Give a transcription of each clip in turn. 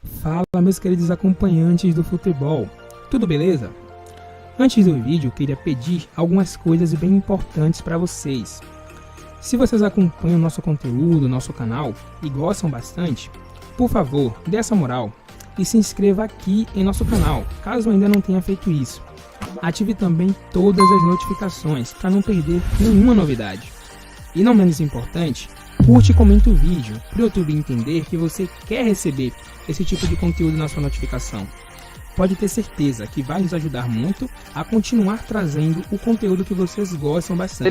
Fala, meus queridos acompanhantes do futebol, tudo beleza? Antes do vídeo, eu queria pedir algumas coisas bem importantes para vocês. Se vocês acompanham nosso conteúdo, nosso canal e gostam bastante, por favor, dê essa moral e se inscreva aqui em nosso canal, caso ainda não tenha feito isso. Ative também todas as notificações para não perder nenhuma novidade. E não menos importante, curte e comente o vídeo para o YouTube entender que você quer receber esse tipo de conteúdo na sua notificação. Pode ter certeza que vai nos ajudar muito a continuar trazendo o conteúdo que vocês gostam bastante.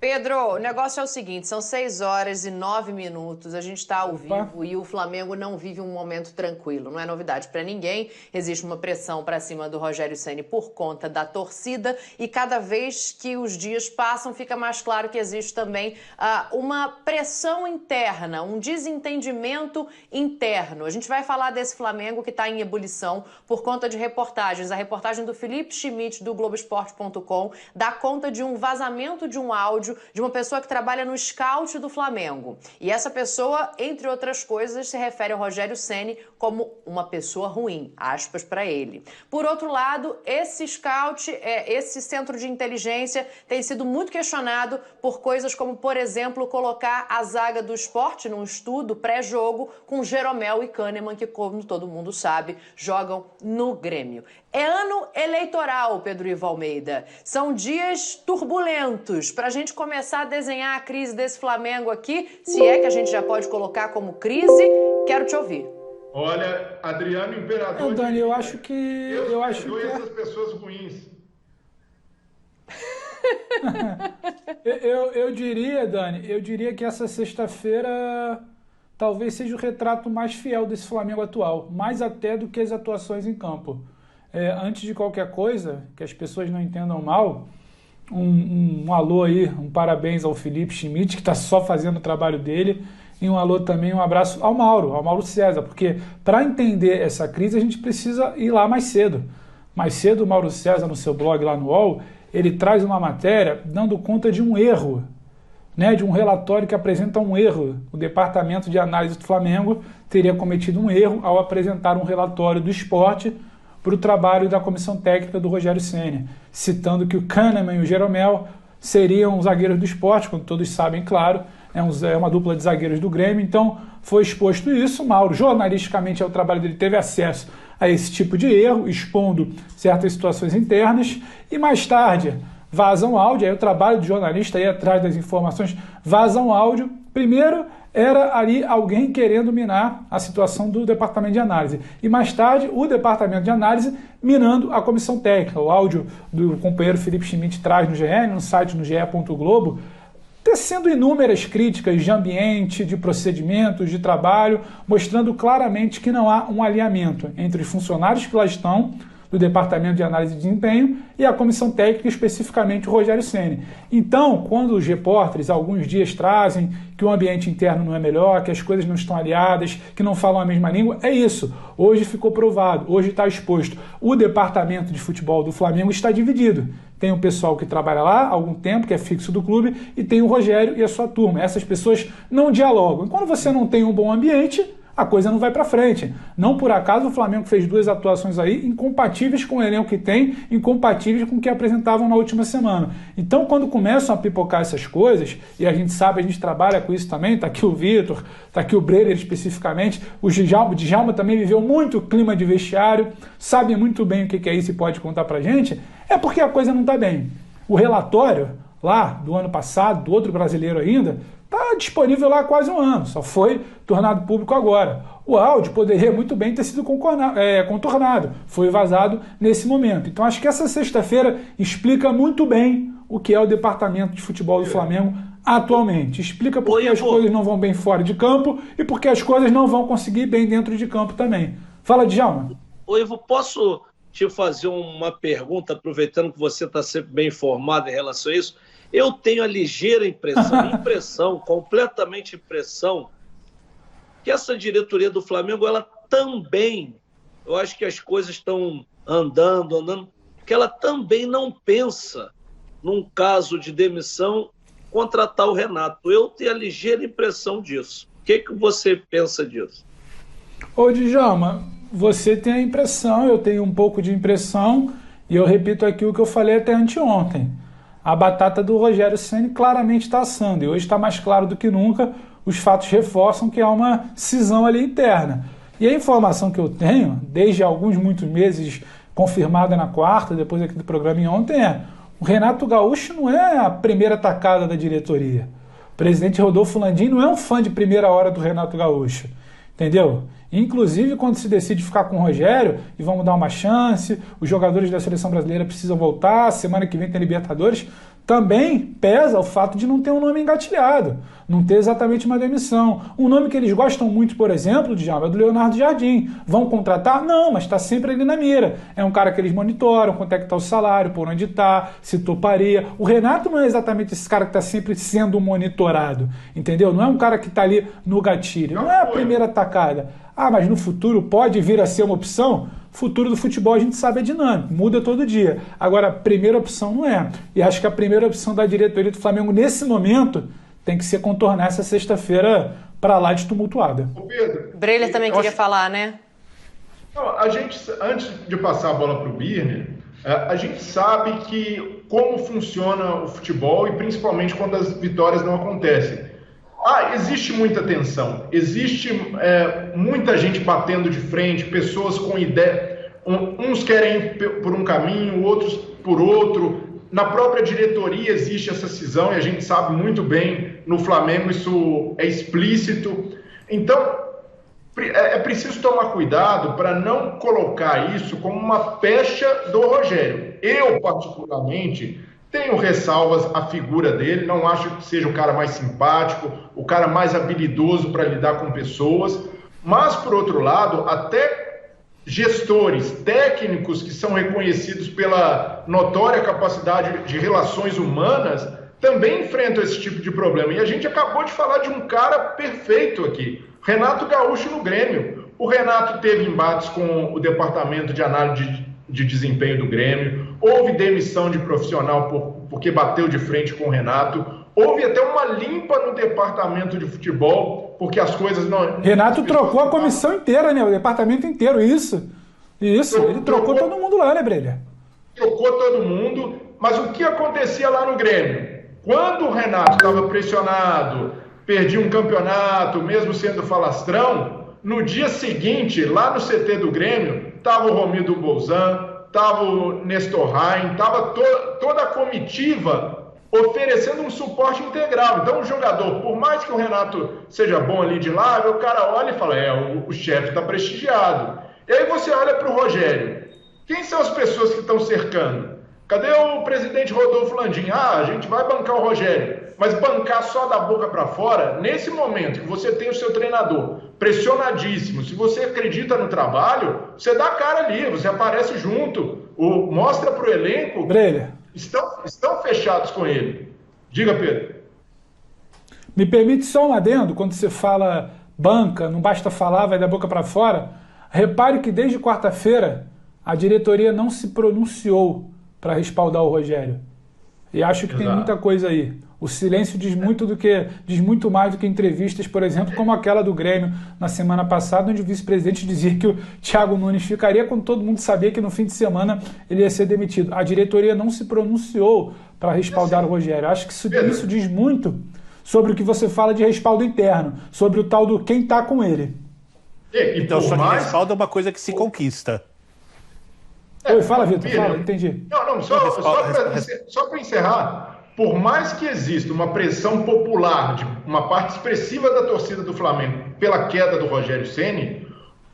Pedro, o negócio é o seguinte, são 6 horas e 9 minutos, a gente está ao vivo e o Flamengo não vive um momento tranquilo, não é novidade para ninguém, existe uma pressão para cima do Rogério Ceni por conta da torcida e cada vez que os dias passam fica mais claro que existe também uma pressão interna, um desentendimento interno. A gente vai falar desse Flamengo que está em ebulição por conta de reportagens. A reportagem do Felipe Schmidt do Globoesporte.com dá conta de um vazamento de um áudio de uma pessoa que trabalha no scout do Flamengo. E essa pessoa, entre outras coisas, se refere ao Rogério Ceni como uma pessoa ruim, aspas para ele. Por outro lado, esse scout, esse centro de inteligência tem sido muito questionado por coisas como, por exemplo, colocar a zaga do Sport num estudo pré-jogo com Jeromel e Kahneman, que, como todo mundo sabe, jogam no Grêmio. É ano eleitoral, Pedro Ivo Almeida. São dias turbulentos para a gente começar a desenhar a crise desse Flamengo aqui, se é que a gente já pode colocar como crise. Quero te ouvir. Olha, Adriano Imperador... Dani, eu acho que essas pessoas ruins. eu diria, Dani, que essa sexta-feira talvez seja o retrato mais fiel desse Flamengo atual, mais até do que as atuações em campo. Antes de qualquer coisa, que as pessoas não entendam mal, um alô aí, um parabéns ao Felipe Schmidt, que está só fazendo o trabalho dele, e um alô também, um abraço ao Mauro César, porque para entender essa crise a gente precisa ir lá mais cedo. Mais cedo o Mauro César, no seu blog lá no UOL, ele traz uma matéria dando conta de um erro, né, de um relatório que apresenta um erro. O Departamento de Análise do Flamengo teria cometido um erro ao apresentar um relatório do esporte para o trabalho da comissão técnica do Rogério Ceni, citando que o Kahneman e o Jeromel seriam os zagueiros do esporte, como todos sabem, claro, é uma dupla de zagueiros do Grêmio, então foi exposto isso. Mauro, jornalisticamente, o trabalho dele teve acesso a esse tipo de erro, expondo certas situações internas, e mais tarde vaza um áudio, aí o trabalho do jornalista aí atrás das informações, vaza um áudio. Primeiro era ali alguém querendo minar a situação do departamento de análise. E mais tarde, o departamento de análise minando a comissão técnica. O áudio do companheiro Felipe Schmidt traz no GE, no site no ge.globo, tecendo inúmeras críticas de ambiente, de procedimentos, de trabalho, mostrando claramente que não há um alinhamento entre os funcionários que lá estão, do Departamento de Análise de Desempenho, e a comissão técnica, especificamente o Rogério Ceni. Então, quando os repórteres, alguns dias, trazem que o ambiente interno não é melhor, que as coisas não estão aliadas, que não falam a mesma língua, é isso. Hoje ficou provado, hoje está exposto. O Departamento de Futebol do Flamengo está dividido. Tem o pessoal que trabalha lá há algum tempo, que é fixo do clube, e tem o Rogério e a sua turma. Essas pessoas não dialogam. E quando você não tem um bom ambiente, a coisa não vai para frente. Não por acaso o Flamengo fez 2 atuações aí incompatíveis com o elenco que tem, incompatíveis com o que apresentavam na última semana. Então, quando começam a pipocar essas coisas, e a gente sabe, a gente trabalha com isso também, tá aqui o Vitor, tá aqui o Breyer especificamente, o Djalma também viveu muito clima de vestiário, sabe muito bem o que é isso e pode contar pra gente, é porque a coisa não tá bem. O relatório lá do ano passado, do outro brasileiro ainda, está disponível lá há quase um ano, só foi tornado público agora. O áudio poderia muito bem ter sido contornado, foi vazado nesse momento. Então acho que essa sexta-feira explica muito bem o que é o departamento de futebol do Flamengo atualmente. Explica por que as coisas não vão bem fora de campo e por que as coisas não vão conseguir bem dentro de campo também. Fala, Djalma. Ô, Ivo, posso te fazer uma pergunta, aproveitando que você está sempre bem informado em relação a isso? Eu tenho a ligeira impressão, completamente impressão, que essa diretoria do Flamengo, ela também, eu acho que as coisas estão andando, que ela também não pensa, num caso de demissão, contratar o Renato. Eu tenho a ligeira impressão disso. O que você pensa disso? Ô, Djalma, você tem a impressão, eu tenho um pouco de impressão, e eu repito aqui o que eu falei até anteontem. A batata do Rogério Ceni claramente está assando, e hoje está mais claro do que nunca, os fatos reforçam que há uma cisão ali interna. E a informação que eu tenho, desde alguns muitos meses, confirmada na quarta, depois aqui do programa em ontem, o Renato Gaúcho não é a primeira tacada da diretoria. O presidente Rodolfo Landim não é um fã de primeira hora do Renato Gaúcho, entendeu? Inclusive, quando se decide ficar com o Rogério e vamos dar uma chance, os jogadores da seleção brasileira precisam voltar, semana que vem tem Libertadores, também pesa o fato de não ter um nome engatilhado, não ter exatamente uma demissão. Um nome que eles gostam muito, por exemplo, Djalma, é do Leonardo Jardim. Vão contratar? Não, mas está sempre ali na mira. É um cara que eles monitoram, quanto é que está o salário, por onde está, se toparia. O Renato não é exatamente esse cara que está sempre sendo monitorado, entendeu? Não é um cara que está ali no gatilho, não é a primeira tacada. Ah, mas no futuro pode vir a ser uma opção? Futuro do futebol a gente sabe é dinâmico, muda todo dia. Agora, a primeira opção não é. E acho que a primeira opção da diretoria do Flamengo nesse momento tem que ser contornar essa sexta-feira para lá de tumultuada. Ô Pedro, Breler também queria falar, né? Não, a gente, antes de passar a bola para o Birner, a gente sabe que como funciona o futebol e principalmente quando as vitórias não acontecem. Existe muita tensão, existe muita gente batendo de frente, pessoas com ideia, uns querem ir por um caminho, outros por outro. Na própria diretoria existe essa cisão e a gente sabe muito bem, no Flamengo isso é explícito. Então, é preciso tomar cuidado para não colocar isso como uma pecha do Rogério. Eu, particularmente, tenho ressalvas à figura dele, não acho que seja o cara mais simpático, o cara mais habilidoso para lidar com pessoas, mas, por outro lado, até gestores técnicos que são reconhecidos pela notória capacidade de relações humanas também enfrentam esse tipo de problema. E a gente acabou de falar de um cara perfeito aqui, Renato Gaúcho no Grêmio. O Renato teve embates com o departamento de análise de desempenho do Grêmio, houve demissão de profissional porque bateu de frente com o Renato, houve até uma limpa no departamento de futebol, porque as coisas não... Renato trocou a comissão inteira, né? O departamento inteiro, isso. Ele trocou todo mundo lá, né, Breler? Trocou todo mundo, mas o que acontecia lá no Grêmio? Quando o Renato estava pressionado, perdia um campeonato, mesmo sendo falastrão, no dia seguinte, lá no CT do Grêmio, estava o Romildo Bolzan, estava o Nestor Rain, estava toda a comitiva oferecendo um suporte integral. Então o jogador, por mais que o Renato seja bom ali de lado, o cara olha e fala, o chefe está prestigiado. E aí você olha para o Rogério, quem são as pessoas que estão cercando? Cadê o presidente Rodolfo Landim? A gente vai bancar o Rogério, mas bancar só da boca para fora, nesse momento que você tem o seu treinador pressionadíssimo, se você acredita no trabalho, você dá a cara ali, você aparece junto, mostra para o elenco, Breler, estão fechados com ele. Diga, Pedro. Me permite só um adendo, quando você fala banca, não basta falar, vai da boca para fora. Repare que desde quarta-feira a diretoria não se pronunciou para respaldar o Rogério. E acho que tem muita coisa aí. O silêncio diz muito mais do que entrevistas, por exemplo, como aquela do Grêmio na semana passada, onde o vice-presidente dizia que o Thiago Nunes ficaria quando todo mundo sabia que no fim de semana ele ia ser demitido. A diretoria não se pronunciou para respaldar o Rogério. Acho que isso diz muito sobre o que você fala de respaldo interno, sobre o tal do quem está com ele. Então, só que respaldo é uma coisa que se conquista. Oi, fala, Vitor, fala, entendi. Só para encerrar, por mais que exista uma pressão popular de uma parte expressiva da torcida do Flamengo pela queda do Rogério Ceni,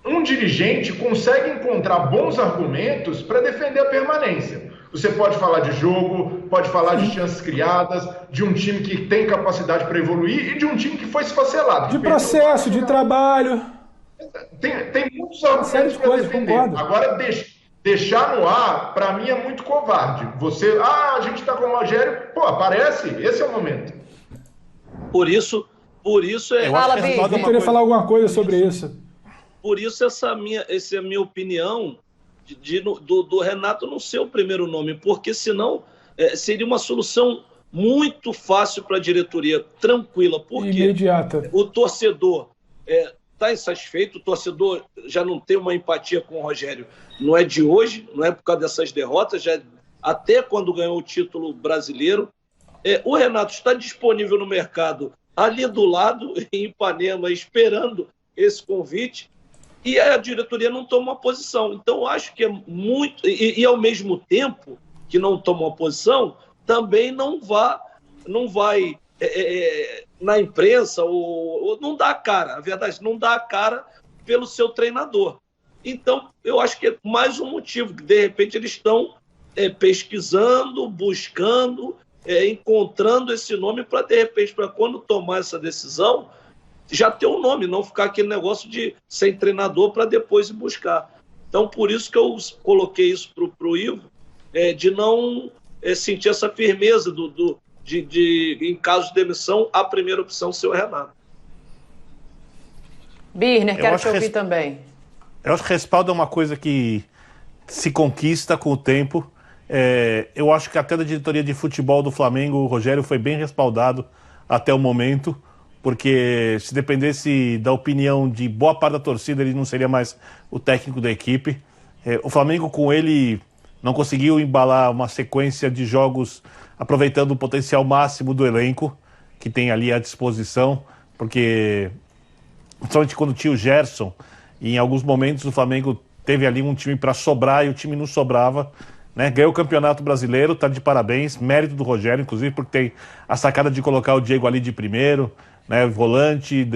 um dirigente consegue encontrar bons argumentos para defender a permanência. Você pode falar de jogo, pode falar de chances criadas, de um time que tem capacidade para evoluir e de um time que foi esfacelado. De processo, de trabalho. Tem muitos argumentos para defender. Concordo. Agora, deixar no ar, para mim, é muito covarde. A gente está com o Rogério, aparece, esse é o momento. Por isso é... Eu queria falar alguma coisa sobre isso. Por isso essa é a minha opinião do Renato não ser o primeiro nome, porque senão seria uma solução muito fácil para a diretoria, tranquila, porque imediata. O torcedor está insatisfeito, o torcedor já não tem uma empatia com o Rogério. Não é de hoje, não é por causa dessas derrotas, já até quando ganhou o título brasileiro. O Renato está disponível no mercado ali do lado, em Ipanema, esperando esse convite, e a diretoria não toma uma posição. Então, eu acho que é muito... E ao mesmo tempo que não toma uma posição, também não vai na imprensa, ou não dá a cara. A verdade, não dá a cara pelo seu treinador. Então, eu acho que é mais um motivo, que de repente eles estão pesquisando, buscando, encontrando esse nome para, de repente, para quando tomar essa decisão, já ter um nome, não ficar aquele negócio de sem treinador para depois ir buscar. Então, por isso que eu coloquei isso para o Ivo, de não sentir essa firmeza de em caso de demissão, a primeira opção ser o Renato. Birner, quero te ouvir também. Eu acho que respaldo é uma coisa que se conquista com o tempo. Eu acho que até da diretoria de futebol do Flamengo, o Rogério foi bem respaldado até o momento, porque se dependesse da opinião de boa parte da torcida, ele não seria mais o técnico da equipe. O Flamengo, com ele, não conseguiu embalar uma sequência de jogos aproveitando o potencial máximo do elenco que tem ali à disposição, porque principalmente quando tinha o Gerson, e em alguns momentos o Flamengo teve ali um time para sobrar e o time não sobrava, né? Ganhou o Campeonato Brasileiro, tá de parabéns, mérito do Rogério, inclusive, porque tem a sacada de colocar o Diego ali de primeiro, né? Volante,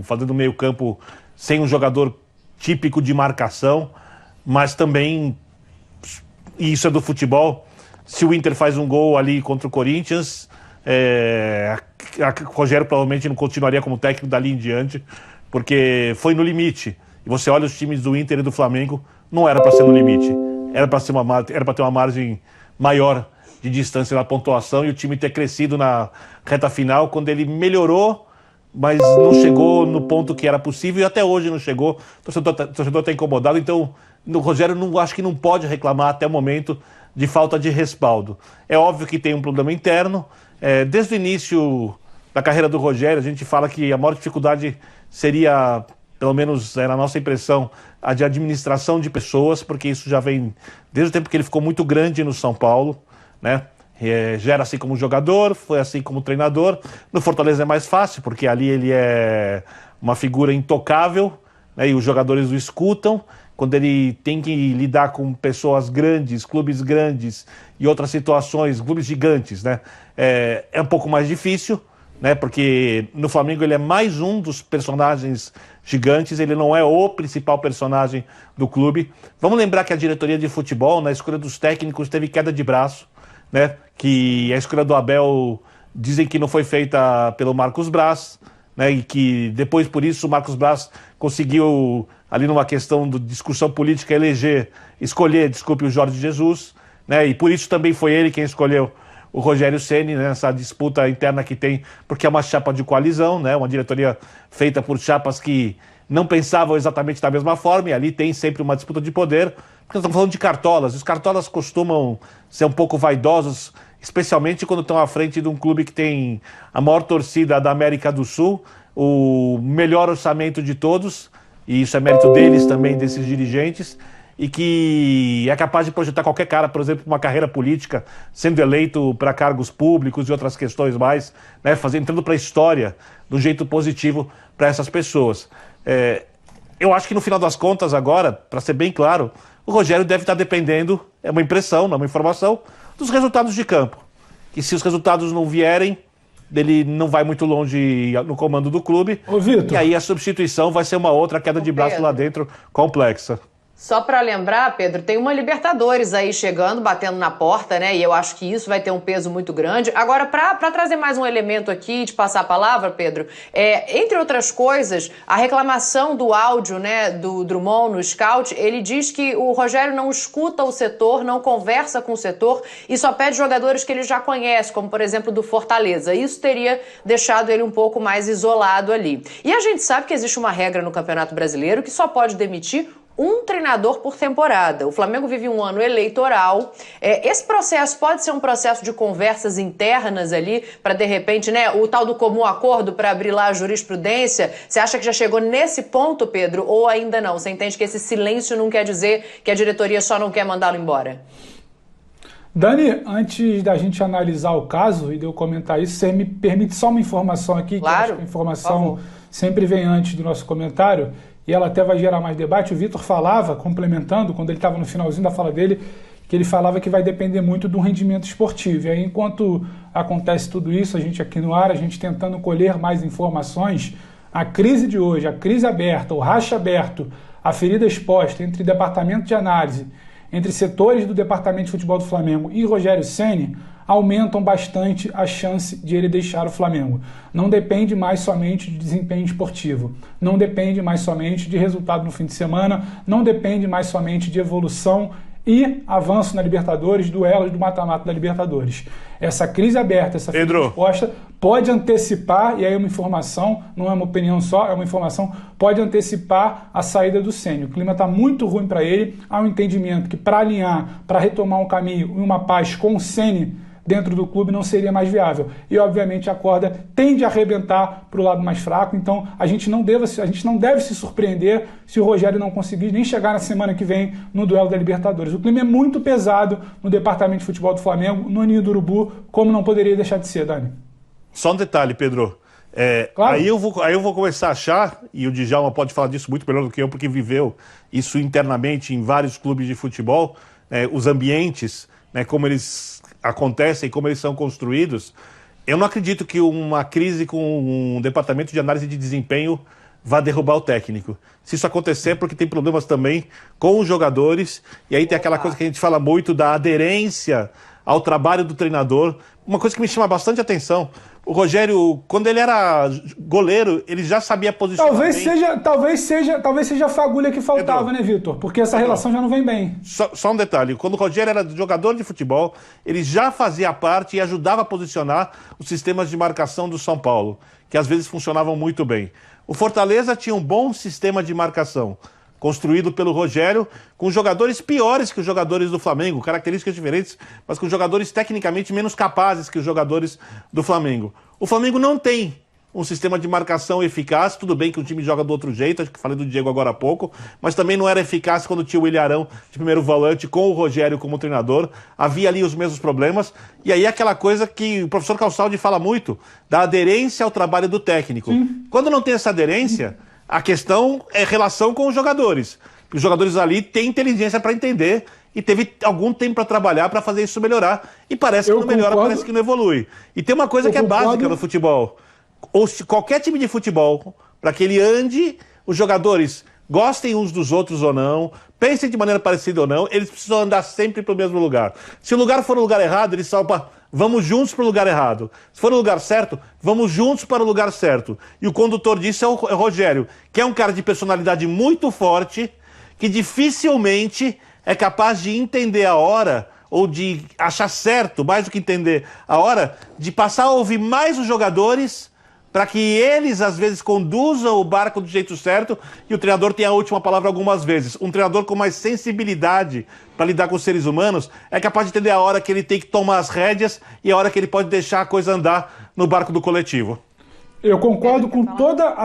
fazendo meio campo sem um jogador típico de marcação, mas também, e isso é do futebol, se o Inter faz um gol ali contra o Corinthians, o Rogério provavelmente não continuaria como técnico dali em diante, porque foi no limite. E você olha os times do Inter e do Flamengo, não era para ser no limite. Era para ter uma margem maior de distância na pontuação e o time ter crescido na reta final, quando ele melhorou, mas não chegou no ponto que era possível e até hoje não chegou. O torcedor está incomodado, então o Rogério acho que não pode reclamar até o momento de falta de respaldo. É óbvio que tem um problema interno. Desde o início da carreira do Rogério, a gente fala que a maior dificuldade seria, pelo menos na nossa impressão, a de administração de pessoas, porque isso já vem desde o tempo que ele ficou muito grande no São Paulo, né? Já era assim como jogador, foi assim como treinador. No Fortaleza é mais fácil, porque ali ele é uma figura intocável, né? E os jogadores o escutam. Quando ele tem que lidar com pessoas grandes, clubes grandes e outras situações, clubes gigantes, né? É um pouco mais difícil, né? Porque no Flamengo ele é mais um dos personagens gigantes, ele não é o principal personagem do clube. Vamos lembrar que a diretoria de futebol, na escolha dos técnicos, teve queda de braço, né? Que a escolha do Abel dizem que não foi feita pelo Marcos Braz, né? E que depois, por isso, o Marcos Braz conseguiu, ali numa questão de discussão política, escolher o Jorge Jesus, né? E por isso também foi ele quem escolheu o Rogério Ceni, né, nessa disputa interna que tem, porque é uma chapa de coalizão, né, uma diretoria feita por chapas que não pensavam exatamente da mesma forma, e ali tem sempre uma disputa de poder, porque nós estamos falando de cartolas. Os cartolas costumam ser um pouco vaidosos, especialmente quando estão à frente de um clube que tem a maior torcida da América do Sul, o melhor orçamento de todos, e isso é mérito deles também, desses dirigentes, e que é capaz de projetar qualquer cara, por exemplo, uma carreira política, sendo eleito para cargos públicos e outras questões mais, né, entrando para a história de um jeito positivo para essas pessoas. Eu acho que no final das contas agora, para ser bem claro, o Rogério deve estar dependendo, é uma impressão, não é uma informação, dos resultados de campo. Que se os resultados não vierem, ele não vai muito longe no comando do clube. Ô, Vitor. E aí a substituição vai ser uma outra queda de braço lá dentro complexa. Só para lembrar, Pedro, tem uma Libertadores aí chegando, batendo na porta, né? E eu acho que isso vai ter um peso muito grande. Agora, para trazer mais um elemento aqui, de passar a palavra, Pedro, entre outras coisas, a reclamação do áudio, né, do Drummond no scout, ele diz que o Rogério não escuta o setor, não conversa com o setor e só pede jogadores que ele já conhece, como, por exemplo, do Fortaleza. Isso teria deixado ele um pouco mais isolado ali. E a gente sabe que existe uma regra no Campeonato Brasileiro que só pode demitir um treinador por temporada. O Flamengo vive um ano eleitoral. Esse processo pode ser um processo de conversas internas ali, para de repente, né, o tal do comum acordo para abrir lá a jurisprudência. Você acha que já chegou nesse ponto, Pedro, ou ainda não? Você entende que esse silêncio não quer dizer que a diretoria só não quer mandá-lo embora? Dani, antes da gente analisar o caso e de eu comentar isso, você me permite só uma informação aqui, claro, que eu acho que a informação sempre vem antes do nosso comentário, e ela até vai gerar mais debate. O Vitor falava, complementando, quando ele estava no finalzinho da fala dele, que ele falava que vai depender muito do rendimento esportivo. E aí, enquanto acontece tudo isso, a gente aqui no ar, a gente tentando colher mais informações, a crise de hoje, a crise aberta, o racha aberto, a ferida exposta entre departamento de análise, entre setores do Departamento de Futebol do Flamengo e Rogério Ceni, aumentam bastante a chance de ele deixar o Flamengo. Não depende mais somente de desempenho esportivo, não depende mais somente de resultado no fim de semana, não depende mais somente de evolução e avanço na Libertadores, duelos do mata-mata da Libertadores. Essa crise aberta, essa resposta pode antecipar, e aí uma informação, não é uma opinião só, é uma informação, pode antecipar a saída do Ceni. O clima está muito ruim para ele, há um entendimento que para alinhar, para retomar um caminho e uma paz com o Ceni dentro do clube não seria mais viável. E, obviamente, a corda tende a arrebentar para o lado mais fraco, então a gente não deve se surpreender se o Rogério não conseguir nem chegar na semana que vem no duelo da Libertadores. O clima é muito pesado no Departamento de Futebol do Flamengo, no Ninho do Urubu, como não poderia deixar de ser, Dani. Só um detalhe, Pedro. Claro. Aí eu vou começar a achar, e o Djalma pode falar disso muito melhor do que eu, porque viveu isso internamente em vários clubes de futebol, os ambientes, como eles acontecem, como eles são construídos. Eu não acredito que uma crise com um departamento de análise de desempenho vá derrubar o técnico. Se isso acontecer, é porque tem problemas também com os jogadores, e aí tem aquela coisa que a gente fala muito da aderência ao trabalho do treinador. Uma coisa que me chama bastante atenção, o Rogério, quando ele era goleiro, ele já sabia posicionar talvez seja a fagulha que faltava, Pedro, né, Vitor? Porque essa relação já não vem bem. Só um detalhe, quando o Rogério era jogador de futebol, ele já fazia parte e ajudava a posicionar os sistemas de marcação do São Paulo, que às vezes funcionavam muito bem. O Fortaleza tinha um bom sistema de marcação, construído pelo Rogério, com jogadores piores que os jogadores do Flamengo, características diferentes, mas com jogadores tecnicamente menos capazes que os jogadores do Flamengo. O Flamengo não tem um sistema de marcação eficaz, tudo bem que o time joga do outro jeito, acho que falei do Diego agora há pouco, mas também não era eficaz quando tinha o Ilharão de primeiro volante com o Rogério como treinador, havia ali os mesmos problemas, e aí aquela coisa que o professor Calçaldi fala muito, da aderência ao trabalho do técnico. Quando não tem essa aderência, a questão é relação com os jogadores. Os jogadores ali têm inteligência para entender e teve algum tempo para trabalhar para fazer isso melhorar. E parece que não melhora, parece que não evolui. E tem uma coisa que é básica no futebol. Ou se qualquer time de futebol, para que ele ande, os jogadores gostem uns dos outros ou não, pensem de maneira parecida ou não, eles precisam andar sempre para o mesmo lugar. Se o lugar for o lugar errado, eles falam, vamos juntos para o lugar errado. Se for o lugar certo, vamos juntos para o lugar certo. E o condutor disso é o Rogério, que é um cara de personalidade muito forte, que dificilmente é capaz de entender a hora, ou de achar certo, mais do que entender a hora, de passar a ouvir mais os jogadores, para que eles, às vezes, conduzam o barco do jeito certo e o treinador tenha a última palavra algumas vezes. Um treinador com mais sensibilidade para lidar com os seres humanos é capaz de entender a hora que ele tem que tomar as rédeas e a hora que ele pode deixar a coisa andar no barco do coletivo. Eu concordo com toda a